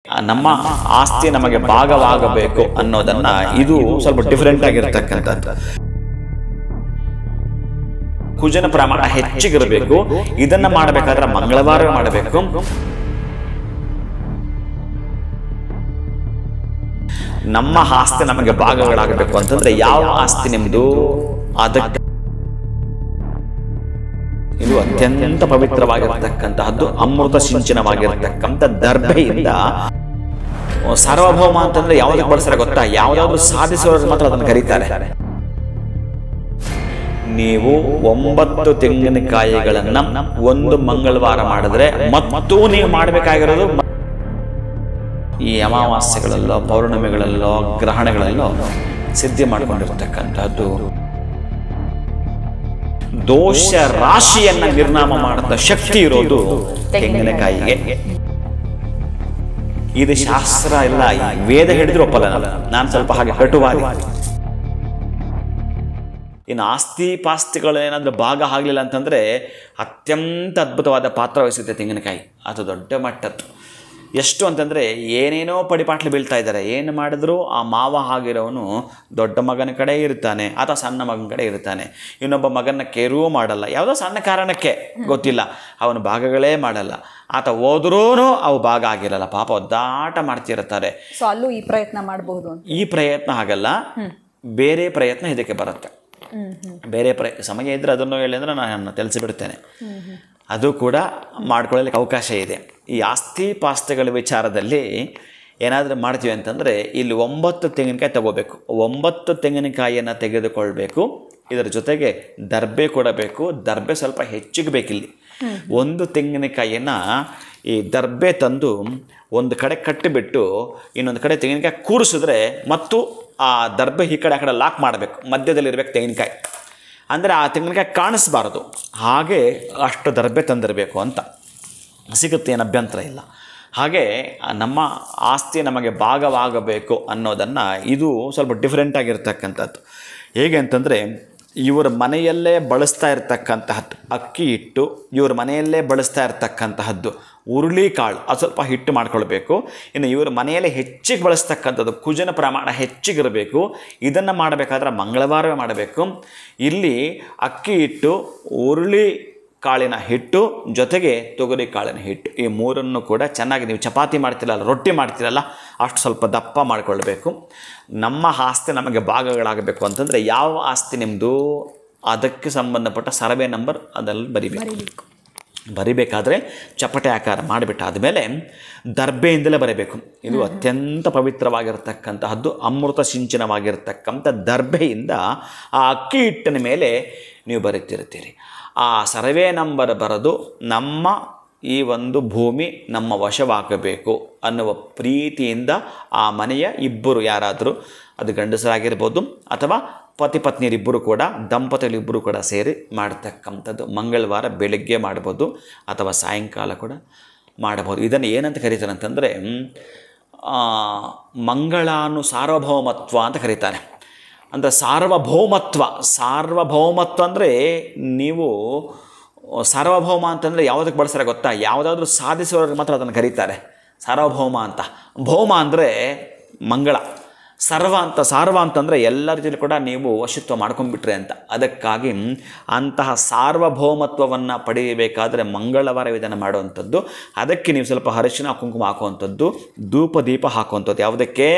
ನಮ್ಮ ಆಸ್ತಿ ನಮಗೆ ಭಾಗವಾಗಬೇಕು ಅನ್ನೋದನ್ನ ಇದು ಸ್ವಲ್ಪ ಡಿಫರೆಂಟ್ ಆಗಿರತಕ್ಕಂಥದ್ದು. ಕುಜನ ಪ್ರಮಾಣ ಹೆಚ್ಚಿಗಿರಬೇಕು. ಇದನ್ನ ಮಾಡಬೇಕಾದ್ರೆ ಮಂಗಳವಾರ ಮಾಡಬೇಕು. ನಮ್ಮ ಆಸ್ತಿ ನಮಗೆ ಭಾಗಗಳಾಗಬೇಕು ಅಂತಂದ್ರೆ ಯಾವ ಆಸ್ತಿ ನಿಮ್ದು ಅದಕ್ಕೆ ಇದು ಅತ್ಯಂತ ಪವಿತ್ರವಾಗಿರತಕ್ಕಂತಹದ್ದು, ಅಮೃತ ಸಿಂಚನವಾಗಿರತಕ್ಕಂಥ ದರ್ಭೆಯಿಂದ ಸಾರ್ವಭೌಮ ಅಂತಂದ್ರೆ ಯಾವ್ದಕ್ಕೆ ಬಳಸ್ತಾರೆ ಗೊತ್ತಾ? ಯಾವ್ದಾದ್ರು ಸಾಧಿಸುವವರಿಗೆ ಮಾತ್ರ ಅದನ್ನು ಕರೀತಾರೆ. ನೀವು 9 ತೆಂಗಿನಕಾಯಿಗಳನ್ನ ಒಂದು ಮಂಗಳವಾರ ಮಾಡಿದ್ರೆ ಮತ್ತು ನೀವು ಮಾಡಬೇಕಾಗಿರೋದು ಈ ಅಮಾವಾಸ್ಯೆಗಳಲ್ಲೋ ಪೌರ್ಣಮಿಗಳಲ್ಲೋ ಗ್ರಹಣಗಳಲ್ಲೋ ಸಿದ್ಧಿ ಮಾಡಿಕೊಂಡಿರ್ತಕ್ಕಂಥದ್ದು ದೋಷ ರಾಶಿಯನ್ನ ನಿರ್ನಾಮ ಮಾಡುತ್ತ ಶಕ್ತಿ ಇರೋದು ತೆಂಗಿನಕಾಯಿಗೆ. ಇದು ಶಾಸ್ತ್ರ ಇಲ್ಲ, ವೇದ ಹಿಡಿದ್ರು ಒಪ್ಪಲ್ಲ. ನಾನು ಸ್ವಲ್ಪ ಹಾಗೆ ಕಟುವಾದಿ. ಇನ್ನು ಆಸ್ತಿ ಪಾಸ್ತಿಗಳು ಏನಾದರೂ ಭಾಗ ಆಗಲಿಲ್ಲ ಅಂತಂದರೆ ಅತ್ಯಂತ ಅದ್ಭುತವಾದ ಪಾತ್ರ ವಹಿಸುತ್ತೆ ತೆಂಗಿನಕಾಯಿ. ಅದು ದೊಡ್ಡ ಮಟ್ಟದ್ದು. ಎಷ್ಟು ಅಂತಂದರೆ ಏನೇನೋ ಪಡಿಪಾಟ್ಲು ಬೀಳ್ತಾ ಇದ್ದಾರೆ. ಏನು ಮಾಡಿದ್ರು ಆ ಮಾವ ಆಗಿರೋನು ದೊಡ್ಡ ಮಗನ ಕಡೆ ಇರ್ತಾನೆ ಅಥವಾ ಸಣ್ಣ ಮಗನ ಕಡೆ ಇರ್ತಾನೆ. ಇನ್ನೊಬ್ಬ ಮಗನ ಕೇರೂ ಮಾಡಲ್ಲ, ಯಾವುದೋ ಸಣ್ಣ ಕಾರಣಕ್ಕೆ ಗೊತ್ತಿಲ್ಲ ಅವನು ಭಾಗಗಳೇ ಮಾಡಲ್ಲ. ಆತ ಹೋದ್ರೂ ಅವು ಭಾಗ ಆಗಿರಲ್ಲ. ಪಾಪ ಒದ್ದಾಟ ಮಾಡ್ತಿರ್ತಾರೆ. ಸೊ ಅಲ್ಲೂ ಈ ಪ್ರಯತ್ನ ಮಾಡಬಹುದು. ಈ ಪ್ರಯತ್ನ ಆಗಲ್ಲ, ಬೇರೆ ಪ್ರಯತ್ನ ಇದಕ್ಕೆ ಬರುತ್ತೆ. ಬೇರೆ ಸಮಯ ಇದ್ದರೆ ಅದನ್ನು ಹೇಳಿ ಅಂದರೆ ನಾನು ತಿಳಿಸಿಬಿಡ್ತೇನೆ. ಅದು ಕೂಡ ಮಾಡ್ಕೊಳ್ಳಲಿಕ್ಕೆ ಅವಕಾಶ ಇದೆ. ಈ ಆಸ್ತಿ ಪಾಸ್ತಿಗಳ ವಿಚಾರದಲ್ಲಿ ಏನಾದರೂ ಮಾಡ್ತೀವಿ ಅಂತಂದರೆ ಇಲ್ಲಿ 9 ತೆಂಗಿನಕಾಯಿ ತಗೋಬೇಕು. 9 ತೆಂಗಿನಕಾಯಿಯನ್ನು ತೆಗೆದುಕೊಳ್ಬೇಕು. ಇದರ ಜೊತೆಗೆ ದರ್ಬೆ ಕೊಡಬೇಕು. ದರ್ಬೆ ಸ್ವಲ್ಪ ಹೆಚ್ಚಿಗೆ ಬೇಕಿಲ್ಲಿ. ಒಂದು ತೆಂಗಿನಕಾಯಿಯನ್ನು ಈ ದರ್ಬೆ ತಂದು ಒಂದು ಕಡೆ ಕಟ್ಟಿಬಿಟ್ಟು ಇನ್ನೊಂದು ಕಡೆ ತೆಂಗಿನಕಾಯಿ ಕೂರಿಸಿದ್ರೆ ಮತ್ತು ಆ ದರ್ಬೆ ಈ ಕಡೆ ಆ ಕಡೆ ಲಾಕ್ ಮಾಡಬೇಕು. ಮಧ್ಯದಲ್ಲಿ ಇರಬೇಕು ತೆಂಗಿನಕಾಯಿ, ಅಂದರೆ ಆ ತೆಂಗಿನಕಾಯಿ ಕಾಣಿಸ್ಬಾರ್ದು. ಹಾಗೆ ಅಷ್ಟು ದರ್ಬೆ ತಂದಿರಬೇಕು ಅಂತ ಸಿಗುತ್ತೆ, ಏನು ಅಭ್ಯಂತರ ಇಲ್ಲ. ಹಾಗೆ ನಮ್ಮ ಆಸ್ತಿ ನಮಗೆ ಭಾಗವಾಗಬೇಕು ಅನ್ನೋದನ್ನು ಇದು ಸ್ವಲ್ಪ ಡಿಫ್ರೆಂಟ್ ಆಗಿರ್ತಕ್ಕಂಥದ್ದು. ಹೇಗೆ ಅಂತಂದರೆ ಇವರ ಮನೆಯಲ್ಲೇ ಬಳಸ್ತಾ ಇರ್ತಕ್ಕಂತಹದ್ದು ಅಕ್ಕಿ ಹಿಟ್ಟು, ಇವ್ರ ಮನೆಯಲ್ಲೇ ಬಳಸ್ತಾ ಇರ್ತಕ್ಕಂತಹದ್ದು ಹುರುಳಿಕಾಳು, ಅದು ಸ್ವಲ್ಪ ಹಿಟ್ಟು ಮಾಡ್ಕೊಳ್ಬೇಕು. ಇನ್ನು ಇವರು ಮನೆಯಲ್ಲೇ ಹೆಚ್ಚಿಗೆ ಬಳಸ್ತಕ್ಕಂಥದ್ದು ಕುಜನ ಪ್ರಮಾಣ ಹೆಚ್ಚಿಗಿರಬೇಕು. ಇದನ್ನು ಮಾಡಬೇಕಾದ್ರೆ ಮಂಗಳವಾರವೇ ಮಾಡಬೇಕು. ಇಲ್ಲಿ ಅಕ್ಕಿ ಹಿಟ್ಟು, ಹುರುಳಿ ಕಾಳಿನ ಹಿಟ್ಟು ಜೊತೆಗೆ ತೊಗರಿ ಕಾಳಿನ ಹಿಟ್ಟು, ಈ ಮೂರನ್ನು ಕೂಡ ಚೆನ್ನಾಗಿ ನೀವು ಚಪಾತಿ ಮಾಡ್ತಿರಲ್ಲ, ರೊಟ್ಟಿ ಮಾಡ್ತಿರಲ್ಲ, ಅಷ್ಟು ಸ್ವಲ್ಪ ದಪ್ಪ ಮಾಡಿಕೊಳ್ಬೇಕು. ನಮ್ಮ ಆಸ್ತಿ ನಮಗೆ ಭಾಗಗಳಾಗಬೇಕು ಅಂತಂದರೆ ಯಾವ ಆಸ್ತಿ ನಿಮ್ಮದು ಅದಕ್ಕೆ ಸಂಬಂಧಪಟ್ಟ ಸರ್ವೆ ನಂಬರ್ ಅದರಲ್ಲಿ ಬರಿಬೇಕು. ಬರಿಬೇಕಾದ್ರೆ ಚಪ್ಪಟೆ ಆಕಾರ ಮಾಡಿಬಿಟ್ಟಾದಮೇಲೆ ದರ್ಬೆಯಿಂದಲೇ ಬರೀಬೇಕು. ಇದು ಅತ್ಯಂತ ಪವಿತ್ರವಾಗಿರತಕ್ಕಂತಹದ್ದು, ಅಮೃತ ಸಿಂಚನವಾಗಿರತಕ್ಕಂಥ ದರ್ಬೆಯಿಂದ ಆ ಅಕ್ಕಿ ಹಿಟ್ಟಿನ ಮೇಲೆ ನೀವು ಬರೀತಿರ್ತೀರಿ. ಆ ಸರ್ವೆ ನಂಬರ್ ಬರೆದು ನಮ್ಮ ಈ ಒಂದು ಭೂಮಿ ನಮ್ಮ ವಶವಾಗಬೇಕು ಅನ್ನುವ ಪ್ರೀತಿಯಿಂದ ಆ ಮನೆಯ ಇಬ್ಬರು ಯಾರಾದರೂ, ಅದು ಗಂಡಸರಾಗಿರ್ಬೋದು ಅಥವಾ ಪತಿ ಪತ್ನಿಯರಿಬ್ಬರು ಕೂಡ, ದಂಪತಿಗಳಿಬ್ಬರು ಕೂಡ ಸೇರಿ ಮಾಡ್ತಕ್ಕಂಥದ್ದು. ಮಂಗಳವಾರ ಬೆಳಗ್ಗೆ ಮಾಡ್ಬೋದು ಅಥವಾ ಸಾಯಂಕಾಲ ಕೂಡ ಮಾಡಬಹುದು. ಇದನ್ನು ಏನಂತ ಕರೀತಾರೆ ಅಂತಂದರೆ ಸಾರ್ವಭೌಮತ್ವ ಅಂತ ಕರೀತಾರೆ. ಅಂದರೆ ಸಾರ್ವಭೌಮತ್ವ ಅಂದರೆ ನೀವು ಸಾರ್ವಭೌಮ ಅಂತಂದರೆ ಯಾವುದಕ್ಕೆ ಬಳಸ್ತಾರೆ ಗೊತ್ತಾ? ಯಾವುದಾದ್ರೂ ಸಾಧಿಸುವವರಿಗೆ ಮಾತ್ರ ಅದನ್ನು ಕರೀತಾರೆ ಸಾರ್ವಭೌಮ ಅಂತ. ಭೌಮ ಅಂದರೆ ಮಂಗಳ, ಸಾರ್ವ ಅಂತಂದರೆ ಎಲ್ಲ ರೀತಿಯಲ್ಲಿ ಕೂಡ ನೀವು ವಶತ್ವ ಮಾಡ್ಕೊಂಡ್ಬಿಟ್ರೆ ಅಂತ. ಅದಕ್ಕಾಗಿ ಅಂತಹ ಸಾರ್ವಭೌಮತ್ವವನ್ನು ಪಡೆಯಬೇಕಾದರೆ ಮಂಗಳವಾರ ವಿಧಾನ ಮಾಡುವಂಥದ್ದು. ಅದಕ್ಕೆ ನೀವು ಸ್ವಲ್ಪ ಅರಿಶಿನ ಕುಂಕುಮ ಹಾಕುವಂಥದ್ದು, ಧೂಪ ದೀಪ ಹಾಕುವಂಥದ್ದು. ಯಾವುದಕ್ಕೆ?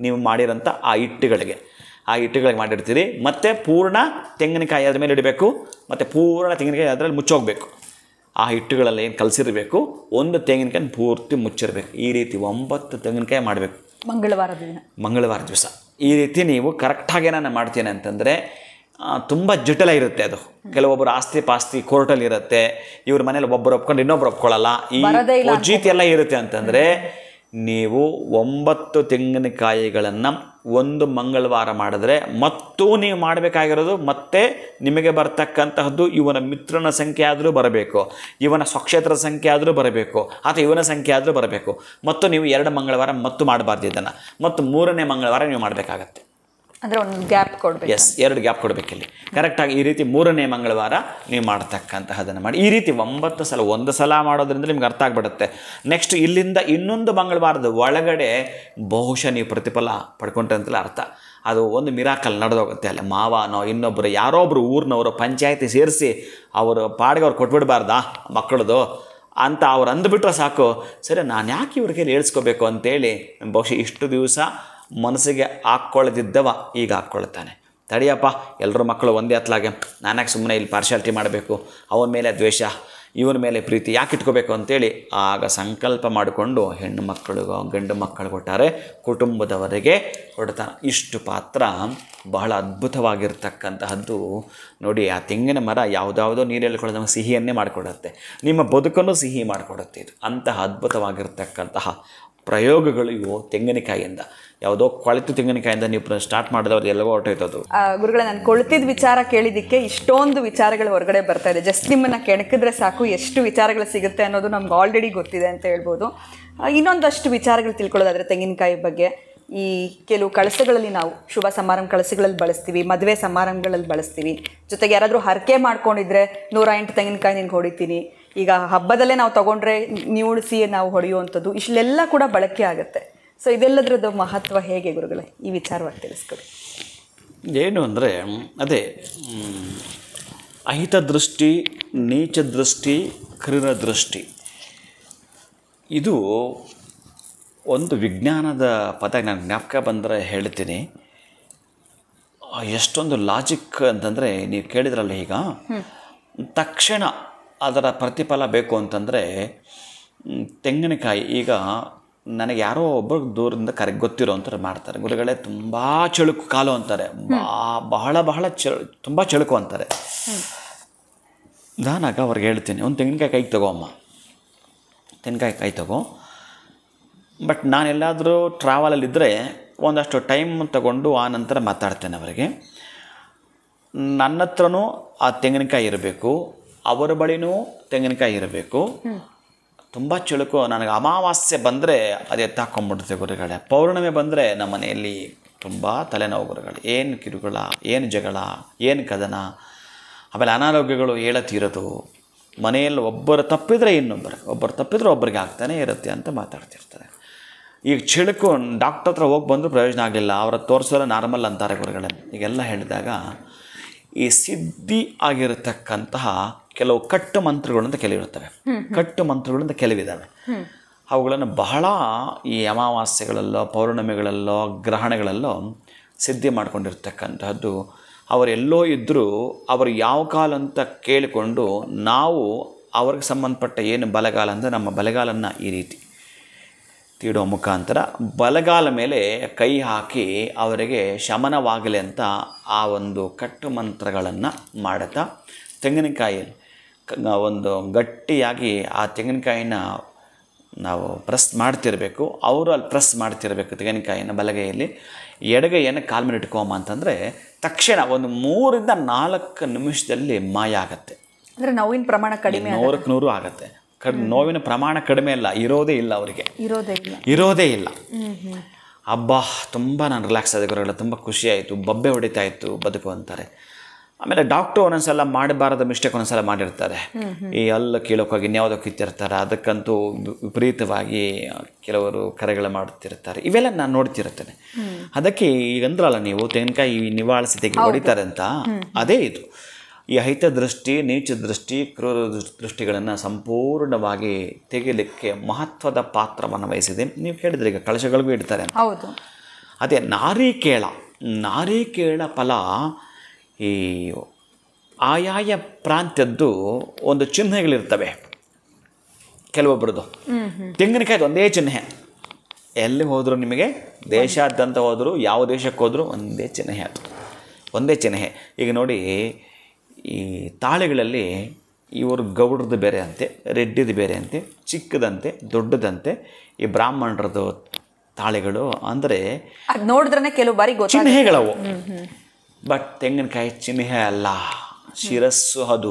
ನೀವು ಮಾಡಿರೋಂಥ ಆ ಹಿಟ್ಟುಗಳಿಗೆ ಮಾಡಿರ್ತೀರಿ. ಮತ್ತು ಪೂರ್ಣ ತೆಂಗಿನಕಾಯಿ ಅದ್ರ ಮೇಲೆ ಇಡಬೇಕು. ಮತ್ತು ಪೂರ್ಣ ತೆಂಗಿನಕಾಯಿ ಅದರಲ್ಲಿ ಮುಚ್ಚೋಗಬೇಕು. ಆ ಹಿಟ್ಟುಗಳಲ್ಲಿ ಏನು ಕಲಸಿರಬೇಕು, ಒಂದು ತೆಂಗಿನಕಾಯಿ ಪೂರ್ತಿ ಮುಚ್ಚಿರಬೇಕು. ಈ ರೀತಿ 9 ತೆಂಗಿನಕಾಯಿ ಮಾಡಬೇಕು ಮಂಗಳವಾರ ದಿವಸ. ಈ ರೀತಿ ನೀವು ಕರೆಕ್ಟಾಗಿ ನಾನು ಮಾಡ್ತೀನಿ ಅಂತಂದರೆ ತುಂಬ ಜಟಿಲ ಇರುತ್ತೆ ಅದು. ಕೆಲವೊಬ್ಬರು ಆಸ್ತಿ ಪಾಸ್ತಿ ಕೋರ್ಟಲ್ಲಿ ಇರುತ್ತೆ, ಇವ್ರ ಮನೇಲಿ ಒಬ್ಬರು ಒಪ್ಕೊಂಡು ಇನ್ನೊಬ್ರು ಒಪ್ಕೊಳ್ಳಲ್ಲ, ಈ ಒಜ್ಜೀತಿ ಎಲ್ಲ ಇರುತ್ತೆ ಅಂತಂದರೆ ನೀವು 9 ತೆಂಗಿನಕಾಯಿಗಳನ್ನು ಒಂದು ಮಂಗಳವಾರ ಮಾಡಿದ್ರೆ ಮತ್ತು ನೀವು ಮಾಡಬೇಕಾಗಿರೋದು ಮತ್ತೆ ನಿಮಗೆ ಬರ್ತಕ್ಕಂತಹದ್ದು ಇವನ ಮಿತ್ರನ ಸಂಖ್ಯೆ ಆದರೂ ಬರಬೇಕು, ಇವನ ಸ್ವಕ್ಷೇತ್ರದ ಸಂಖ್ಯೆ ಆದರೂ ಬರಬೇಕು, ಅಥವಾ ಇವನ ಸಂಖ್ಯೆ ಆದರೂ ಬರಬೇಕು. ಮತ್ತು ನೀವು 2 ಮಂಗಳವಾರ ಮತ್ತು ಮಾಡಬಾರ್ದು ಇದನ್ನು, ಮತ್ತು 3ನೇ ಮಂಗಳವಾರ ನೀವು ಮಾಡಬೇಕಾಗತ್ತೆ. ಅಂದರೆ ಒಂದು ಗ್ಯಾಪ್ ಕೊಡಬೇಕು. ಎಸ್, 2 ಗ್ಯಾಪ್ ಕೊಡಬೇಕಿಲ್ಲಿ ಕರೆಕ್ಟಾಗಿ. ಈ ರೀತಿ 3ನೇ ಮಂಗಳವಾರ ನೀವು ಮಾಡ್ತಕ್ಕಂತಹದನ್ನು ಮಾಡಿ. ಈ ರೀತಿ 9 ಸಲ, ಒಂದು ಸಲ ಮಾಡೋದ್ರಿಂದ ನಿಮ್ಗೆ ಅರ್ಥ ಆಗಿಬಿಡುತ್ತೆ. ನೆಕ್ಸ್ಟ್ ಇಲ್ಲಿಂದ ಇನ್ನೊಂದು ಮಂಗಳವಾರದ ಒಳಗಡೆ ಬಹುಶಃ ನೀವು ಪ್ರತಿಫಲ ಪಡ್ಕೊಂಡ್ರೆ ಅಂತಲೇ ಅರ್ಥ. ಅದು ಒಂದು ಮಿರಾಕಲ್ ನಡೆದೋಗುತ್ತೆ. ಅಲ್ಲಿ ಮಾವನೋ ಇನ್ನೊಬ್ಬರು ಯಾರೋ ಒಬ್ಬರು ಊರಿನವರು ಪಂಚಾಯತಿ ಸೇರಿಸಿ ಅವರು ಪಾಡಿಗೆ ಅವ್ರು ಕೊಟ್ಬಿಡ್ಬಾರ್ದಾ ಮಕ್ಕಳದು ಅಂತ ಅವ್ರು ಅಂದುಬಿಟ್ರೆ ಸಾಕು. ಸರಿ, ನಾನು ಯಾಕೆ ಇವ್ರಿಗೆ ಹೇಳ್ಸ್ಕೋಬೇಕು ಅಂತೇಳಿ ಬಹುಶಃ ಇಷ್ಟು ದಿವಸ ಮನಸ್ಸಿಗೆ ಹಾಕ್ಕೊಳ್ಳದಿದ್ದವ ಈಗ ಹಾಕ್ಕೊಳ್ತಾನೆ. ತಡಿಯಪ್ಪ, ಎಲ್ಲರೂ ಮಕ್ಕಳು ಒಂದೇ ಹತ್ಲಾಗೆ, ನಾನ್ಯಾಕೆ ಸುಮ್ಮನೆ ಇಲ್ಲಿ ಪಾರ್ಶಾಲಿಟಿ ಮಾಡಬೇಕು, ಅವನ ಮೇಲೆ ದ್ವೇಷ ಇವನ ಮೇಲೆ ಪ್ರೀತಿ ಯಾಕೆ ಇಟ್ಕೋಬೇಕು ಅಂತೇಳಿ ಆಗ ಸಂಕಲ್ಪ ಮಾಡಿಕೊಂಡು ಹೆಣ್ಣು ಮಕ್ಕಳಿಗೋ ಗಂಡು ಮಕ್ಕಳು ಕೊಟ್ಟಾರೆ ಕುಟುಂಬದವರೆಗೆ ಕೊಡ್ತಾನೆ. ಇಷ್ಟು ಪಾತ್ರ ಬಹಳ ಅದ್ಭುತವಾಗಿರ್ತಕ್ಕಂತಹದ್ದು ನೋಡಿ. ಆ ತೆಂಗಿನ ಮರ ಯಾವುದಾವುದೋ ನೀರು ಎಳ್ಕೊಳ್ಳೋದು ನಮಗೆ ಸಿಹಿಯನ್ನೇ ಮಾಡಿಕೊಡುತ್ತೆ, ನಿಮ್ಮ ಬದುಕನ್ನು ಸಿಹಿ ಮಾಡಿಕೊಡುತ್ತೆ. ಇದು ಅಂತಹ ಅದ್ಭುತವಾಗಿರ್ತಕ್ಕಂತಹ ಪ್ರಯೋಗಗಳು ಇವು ತೆಂಗಿನಕಾಯಿಯಿಂದ. ಯಾವುದೋ ಕೊಳೆತು ತೆಂಗಿನಕಾಯಿಂದ ನೀವು ಸ್ಟಾರ್ಟ್ ಮಾಡಿದವ್ರು ಎಲ್ಲವೋ ಹೊರಟೋಯ್ತದು. ಗುರುಗಳೇ, ನಾನು ಕೊಳ್ತಿದ್ದ ವಿಚಾರ ಕೇಳಿದ್ದಕ್ಕೆ ಇಷ್ಟೊಂದು ವಿಚಾರಗಳು ಹೊರಗಡೆ ಬರ್ತಾ ಇದೆ. ಜಸ್ಟ್ ನಿಮ್ಮನ್ನು ಕೆಣಕಿದ್ರೆ ಸಾಕು ಎಷ್ಟು ವಿಚಾರಗಳು ಸಿಗುತ್ತೆ ಅನ್ನೋದು ನಮ್ಗೆ ಆಲ್ರೆಡಿ ಗೊತ್ತಿದೆ ಅಂತ ಹೇಳ್ಬೋದು. ಇನ್ನೊಂದಷ್ಟು ವಿಚಾರಗಳು ತಿಳ್ಕೊಳ್ಳೋದಾದರೆ ತೆಂಗಿನಕಾಯಿ ಬಗ್ಗೆ, ಈ ಕೆಲವು ಕಳಸಗಳಲ್ಲಿ ನಾವು ಶುಭ ಸಮಾರಂಭ ಕಳಸಗಳಲ್ಲಿ ಬಳಸ್ತೀವಿ, ಮದುವೆ ಸಮಾರಂಭಗಳಲ್ಲಿ ಬಳಸ್ತೀವಿ. ಜೊತೆಗೆ ಯಾರಾದರೂ ಹರಕೆ ಮಾಡ್ಕೊಂಡಿದ್ರೆ 108 ತೆಂಗಿನಕಾಯಿ ನಿನ್ಗೆ ಹೊಡಿತೀನಿ, ಈಗ ಹಬ್ಬದಲ್ಲೇ ನಾವು ತೊಗೊಂಡ್ರೆ ನಿವುಳಿಸಿ ನಾವು ಹೊಡೆಯುವಂಥದ್ದು, ಇಷ್ಟೆಲ್ಲ ಕೂಡ ಬಳಕೆ ಆಗುತ್ತೆ. ಸೊ ಇದೆಲ್ಲದ್ರದ್ದು ಮಹತ್ವ ಹೇಗೆ ಗುರುಗಳೇ, ಈ ವಿಚಾರವಾಗಿ ತಿಳಿಸ್ಕೊಡಿ. ಏನು ಅಂದರೆ ಅದೇ ಅಹಿತ ದೃಷ್ಟಿ, ನೀಚ ದೃಷ್ಟಿ, ಕ್ರೂರ ದೃಷ್ಟಿ, ಇದು ಒಂದು ವಿಜ್ಞಾನದ ಪದ. ನಾನು ಜ್ಞಾಪಕ ಬಂದರೆ ಹೇಳ್ತೀನಿ. ಎಷ್ಟೊಂದು ಲಾಜಿಕ್ ಅಂತಂದರೆ, ನೀವು ಕೇಳಿದ್ರಲ್ಲ ಈಗ, ತಕ್ಷಣ ಅದರ ಪ್ರತಿಫಲ ಬೇಕು ಅಂತಂದರೆ ತೆಂಗಿನಕಾಯಿ. ಈಗ ನನಗೆ ಯಾರೋ ಒಬ್ಬರು ದೂರದಿಂದ ಗೊತ್ತಿರೋ ಅಂತಾರೆ ಮಾಡ್ತಾರೆ, ಗುರುಗಳೇ ತುಂಬ ಚಳುಕು ಕಾಲು ಅಂತಾರೆ, ಬಹಳ ಬಹಳ ತುಂಬ ಚಳುಕು ಅಂತಾರೆ. ನಾನಾಗ ಅವ್ರಿಗೆ ಹೇಳ್ತೀನಿ, ಒಂದು ತೆಂಗಿನಕಾಯಿ ಕೈಗೆ ತಗೋ ಅಮ್ಮ, ತೆಂಗಿನಕಾಯಿ ಕೈ ತಗೋ. ಬಟ್ ನಾನೆಲ್ಲಾದರೂ ಟ್ರಾವೆಲಲ್ಲಿದ್ದರೆ ಒಂದಷ್ಟು ಟೈಮ್ ತಗೊಂಡು ಆ ನಂತರ ಮಾತಾಡ್ತೇನೆ ಅವರಿಗೆ. ನನ್ನ ಹತ್ರನೂ ಆ ತೆಂಗಿನಕಾಯಿ ಇರಬೇಕು, ಅವರ ಬಳಿನೂ ತೆಂಗಿನಕಾಯಿ ಇರಬೇಕು. ತುಂಬ ಚಳುಕು. ನನಗೆ ಅಮಾವಾಸ್ಯೆ ಬಂದರೆ ಅದು ಎತ್ತಾಕೊಂಡ್ಬಿಡುತ್ತೆ ಗುರುಗಳೇ. ಪೌರ್ಣಿಮೆ ಬಂದರೆ ನಮ್ಮ ಮನೆಯಲ್ಲಿ ತುಂಬ ತಲೆನೋವು ಗುರುಗಳು. ಏನು ಕಿರುಗಳ, ಏನು ಜಗಳ, ಏನು ಕದನ, ಆಮೇಲೆ ಅನಾರೋಗ್ಯಗಳು ಹೇಳತೀರೋದು. ಮನೆಯಲ್ಲಿ ಒಬ್ಬರು ತಪ್ಪಿದರೆ ಇನ್ನೊಬ್ಬರು, ಒಬ್ಬರು ತಪ್ಪಿದರೆ ಒಬ್ಬರಿಗೆ ಆಗ್ತಾನೆ ಇರುತ್ತೆ ಅಂತ ಮಾತಾಡ್ತಿರ್ತಾರೆ. ಈಗ ಚಳುಕು ಡಾಕ್ಟರ್ ಹತ್ರ ಹೋಗಿ ಬಂದರೂ ಪ್ರಯೋಜನ ಆಗಲಿಲ್ಲ, ಅವರ ತೋರಿಸೋಲ್ಲ ನಾರ್ಮಲ್ ಅಂತಾರೆ ಗುರುಗಳೇ. ಈಗೆಲ್ಲ ಹೇಳಿದಾಗ ಈ ಸಿದ್ಧಿ ಆಗಿರತಕ್ಕಂತಹ ಕೆಲವು ಕಟ್ಟು ಮಂತ್ರಗಳಿಂದ ಕೆಲವಿರ್ತವೆ, ಕಟ್ಟು ಮಂತ್ರಗಳಿಂದ ಕೆಲವಿದ್ದಾವೆ. ಅವುಗಳನ್ನು ಬಹಳ ಈ ಅಮಾವಾಸ್ಯೆಗಳಲ್ಲೋ ಪೌರ್ಣಿಮೆಗಳಲ್ಲೋ ಗ್ರಹಣಗಳಲ್ಲೋ ಸಿದ್ಧಿ ಮಾಡ್ಕೊಂಡಿರ್ತಕ್ಕಂತಹದ್ದು. ಅವರೆಲ್ಲೋ ಇದ್ದರೂ ಅವರು ಯಾವ ಕಾಲ ಅಂತ ಕೇಳಿಕೊಂಡು ನಾವು ಅವ್ರಿಗೆ ಸಂಬಂಧಪಟ್ಟ ಏನು ಬಲಗಾಲ ಅಂದರೆ ನಮ್ಮ ಬಲಗಾಲನ್ನು ಈ ರೀತಿ ತೀಡೋ ಮುಖಾಂತರ ಬಲಗಾಲ ಮೇಲೆ ಕೈ ಹಾಕಿ ಅವರಿಗೆ ಶಮನವಾಗಲಿ ಅಂತ ಆ ಒಂದು ಕಟ್ಟು ಮಂತ್ರಗಳನ್ನು ಮಾಡುತ್ತಾ ತೆಂಗಿನಕಾಯಿ ಒಂದು ಗಟ್ಟಿಯಾಗಿ ಆ ತೆಂಗಿನಕಾಯಿನ ನಾವು ಪ್ರೆಸ್ ಮಾಡ್ತಿರಬೇಕು. ಅವರು ಅಲ್ಲಿ ಪ್ರೆಸ್ ಮಾಡ್ತಿರಬೇಕು ತೆಂಗಿನಕಾಯಿನ ಬಲಗೈಯಲ್ಲಿ. ಎಡಗೈಯನ್ನು ಕಾಲು ಮೇಲೆ ಇಟ್ಕೊಂಬ ಅಂತಂದರೆ ತಕ್ಷಣ ಒಂದು 3 ರಿಂದ 4 ನಿಮಿಷದಲ್ಲಿ ಮಾಯ ಆಗುತ್ತೆ. ಅಂದರೆ ನೋವಿನ ಪ್ರಮಾಣ ಕಡಿಮೆ, 100ಕ್ಕೆ 100 ಆಗುತ್ತೆ. ನೋವಿನ ಪ್ರಮಾಣ ಕಡಿಮೆ ಇಲ್ಲ, ಇರೋದೇ ಇಲ್ಲ ಅವರಿಗೆ, ಇರೋದೇ ಇಲ್ಲ. ಅಬ್ಬಾ ತುಂಬ ನಾನು ರಿಲ್ಯಾಕ್ಸ್ ಆದ ಗುರುಗಳ, ತುಂಬ ಖುಷಿ ಆಯಿತು, ಬಬ್ಬೆ ಹೊಡಿತಾ ಇತ್ತು ಬದುಕು ಅಂತಾರೆ. ಆಮೇಲೆ ಡಾಕ್ಟ್ರು ಒಂದೊಂದ್ಸಲ ಮಾಡಬಾರದ ಮಿಸ್ಟೇಕ್ ಒಂದೊಂದ್ಸಲ ಮಾಡಿರ್ತಾರೆ. ಈ ಹಲ್ಲು ಕೀಳೋಕ್ಕೋಗಿ ಇನ್ಯಾವುದೋ ಕಿತ್ತಿರ್ತಾರೆ, ಅದಕ್ಕಂತೂ ವಿಪರೀತವಾಗಿ ಕೆಲವರು ಕರೆಗಳು ಮಾಡುತ್ತಿರ್ತಾರೆ. ಇವೆಲ್ಲ ನಾನು ನೋಡ್ತಿರ್ತೇನೆ. ಅದಕ್ಕೆ ಈಗಂದ್ರಲ್ಲ ನೀವು ತೆಂಗಿನಕಾಯಿ ನಿವಾಳಿಸಿ ತೆಗೆ ಹೊಡಿತಾರೆ ಅಂತ, ಅದೇ ಇದು. ಈ ಅಹಿತ ದೃಷ್ಟಿ, ನೀಚ ದೃಷ್ಟಿ, ಕ್ರೂರ ದೃಷ್ಟಿಗಳನ್ನು ಸಂಪೂರ್ಣವಾಗಿ ತೆಗೆಯಲಿಕ್ಕೆ ಮಹತ್ವದ ಪಾತ್ರವನ್ನು ವಹಿಸಿದೆ. ನೀವು ಕೇಳಿದ್ರೆ ಈಗ ಕಳಶಗಳಿಗೂ ಇಡ್ತಾರೆ. ಹೌದು, ಅದೇ ನಾರಿಕೇಳ ಫಲ ಈ ಆಯಾಯ ಪ್ರಾಂತ್ಯದ್ದು ಒಂದು ಚಿಹ್ನೆಗಳಿರ್ತವೆ ಕೆಲವೊಬ್ಬರದು. ತೆಂಗಿನಕಾಯ್ದು ಒಂದೇ ಚಿಹ್ನೆ, ಎಲ್ಲಿ ಹೋದರೂ ನಿಮಗೆ ದೇಶಾದ್ಯಂತ ಹೋದರೂ ಯಾವ ದೇಶಕ್ಕೆ ಹೋದರೂ ಒಂದೇ ಚಿಹ್ನೆ, ಅದು ಒಂದೇ ಚಿಹ್ನೆ. ಈಗ ನೋಡಿ, ಈ ತಾಳೆಗಳಲ್ಲಿ ಇವರು ಗೌಡ್ರದ್ದು ಬೇರೆ ಅಂತೆ, ರೆಡ್ಡಿದು ಬೇರೆ ಅಂತೆ, ಚಿಕ್ಕದಂತೆ ದೊಡ್ಡದಂತೆ ಈ ಬ್ರಾಹ್ಮಣರದ್ದು ತಾಳೆಗಳು ಅಂದರೆ ನೋಡಿದ್ರೆ ಕೆಲವು ಬಾರಿ ಚಿಹ್ನೆಗಳವು. ಬಟ್ ತೆಂಗಿನಕಾಯಿ ಚಿಹ್ನೆ ಅಲ್ಲ, ಶಿರಸ್ಸು. ಅದು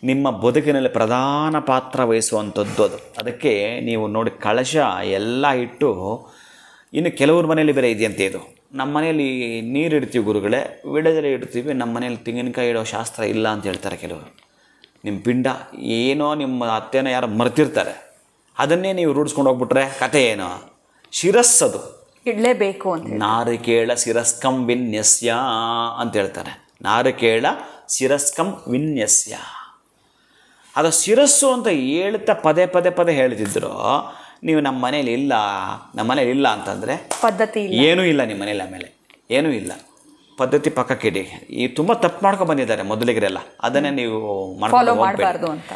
ನಿಮ್ಮ ಬದುಕಿನಲ್ಲಿ ಪ್ರಧಾನ ಪಾತ್ರ ವಹಿಸುವಂಥದ್ದು ಅದು. ಅದಕ್ಕೆ ನೀವು ನೋಡಿ ಕಳಶ ಎಲ್ಲ ಇಟ್ಟು, ಇನ್ನು ಕೆಲವ್ರ ಮನೆಯಲ್ಲಿ ಬೇರೆ ಇದೆಯಂತೆ ಇದು ನಮ್ಮ ಮನೆಯಲ್ಲಿ ನೀರು ಇಡ್ತೀವಿ ಗುರುಗಳೇ, ವಿಡದೆಲೆ ಇಡ್ತೀವಿ, ನಮ್ಮ ಮನೇಲಿ ತೆಂಗಿನಕಾಯಿ ಇಡೋ ಶಾಸ್ತ್ರ ಇಲ್ಲ ಅಂತ ಹೇಳ್ತಾರೆ ಕೆಲವರು. ನಿಮ್ಮ ಪಿಂಡ ಏನೋ ನಿಮ್ಮ ಅತ್ತೆನ ಯಾರು ಮರ್ತಿರ್ತಾರೆ, ಅದನ್ನೇ ನೀವು ರೂಢಿಸ್ಕೊಂಡು ಹೋಗ್ಬಿಟ್ರೆ ಕತೆ ಏನೋ. ಶಿರಸ್ಸದು ಇಡಲೇಬೇಕು ಅಂತ ನಾರಿಕೇಳ ಶಿರಸ್ಕಂ ವಿನ್ಯಸ್ಯ ಅಂತ ಹೇಳ್ತಾರೆ. ನಾರಿಕೇಳ ಶಿರಸ್ಕಂ ವಿನ್ಯಸ್ಯ, ಅದು ಶಿರಸ್ಸು ಅಂತ ಹೇಳ್ತಾ ಪದೇ ಪದೇ ಪದೇ ಹೇಳ್ತಿದ್ರು. ನೀವು ನಮ್ಮ ಮನೇಲಿ ಇಲ್ಲ ಅಂತಂದರೆ ಪದ್ಧತಿ ಏನೂ ಇಲ್ಲ ನಿಮ್ಮ ಮನೇಲಿ. ಆಮೇಲೆ ಏನೂ ಇಲ್ಲ, ಪದ್ಧತಿ ಪಕ್ಕಕ್ಕಿಡಿ. ಈ ತುಂಬ ತಪ್ಪು ಮಾಡ್ಕೊಂಡು ಬಂದಿದ್ದಾರೆ ಮೊದಲಿಗರೆಲ್ಲ, ಅದನ್ನೇ ನೀವು ಮಾಡಬಾರ್ದು ಅಂತ.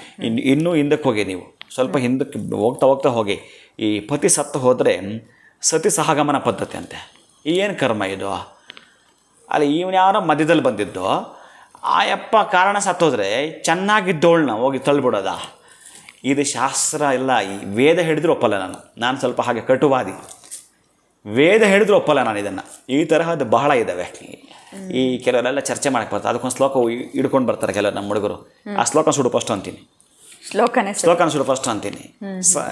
ಇನ್ನೂ ಹಿಂದಕ್ಕೆ ಹೋಗಿ, ನೀವು ಸ್ವಲ್ಪ ಹಿಂದಕ್ಕೆ ಹೋಗ್ತಾ ಹೋಗಿ. ಈ ಪತಿ ಸತ್ತು ಹೋದರೆ ಸತಿ ಸಹಗಮನ ಪದ್ಧತಿ ಅಂತೆ. ಏನು ಕರ್ಮ ಇದು? ಅಲ್ಲಿ ಇವನು ಯಾರೋ ಮಧ್ಯದಲ್ಲಿ ಬಂದಿದ್ದು, ಆಯಪ್ಪ ಕಾರಣ ಸತ್ತೋದ್ರೆ ಚೆನ್ನಾಗಿದ್ದೋಳನ್ನ ಹೋಗಿ ತಳ್ಳಿಬಿಡೋದ? ಇದು ಶಾಸ್ತ್ರ ಇಲ್ಲ. ಈ ವೇದ ಹಿಡಿದ್ರು ಒಪ್ಪಲ್ಲ ನಾನು ಸ್ವಲ್ಪ ಹಾಗೆ ಕಟುವಾದಿ. ವೇದ ಹಿಡಿದ್ರು ಒಪ್ಪಲ್ಲ ನಾನು ಇದನ್ನು. ಈ ತರಹದ್ದು ಬಹಳ ಇದ್ದಾವೆ. ಈ ಕೆಲವರೆಲ್ಲ ಚರ್ಚೆ ಮಾಡಕ್ಕೆ ಬರ್ತಾರೆ, ಅದಕ್ಕೊಂದು ಶ್ಲೋಕ ಹಿಡ್ಕೊಂಡು ಬರ್ತಾರೆ ಕೆಲವರು ನಮ್ಮ ಹುಡುಗರು. ಆ ಶ್ಲೋಕ ಸುಡು ಫಸ್ಟ್ ಅಂತೀನಿ, ಶ್ಲೋಕನ ಸುಡು ಫಸ್ಟ್ ಅಂತೀನಿ.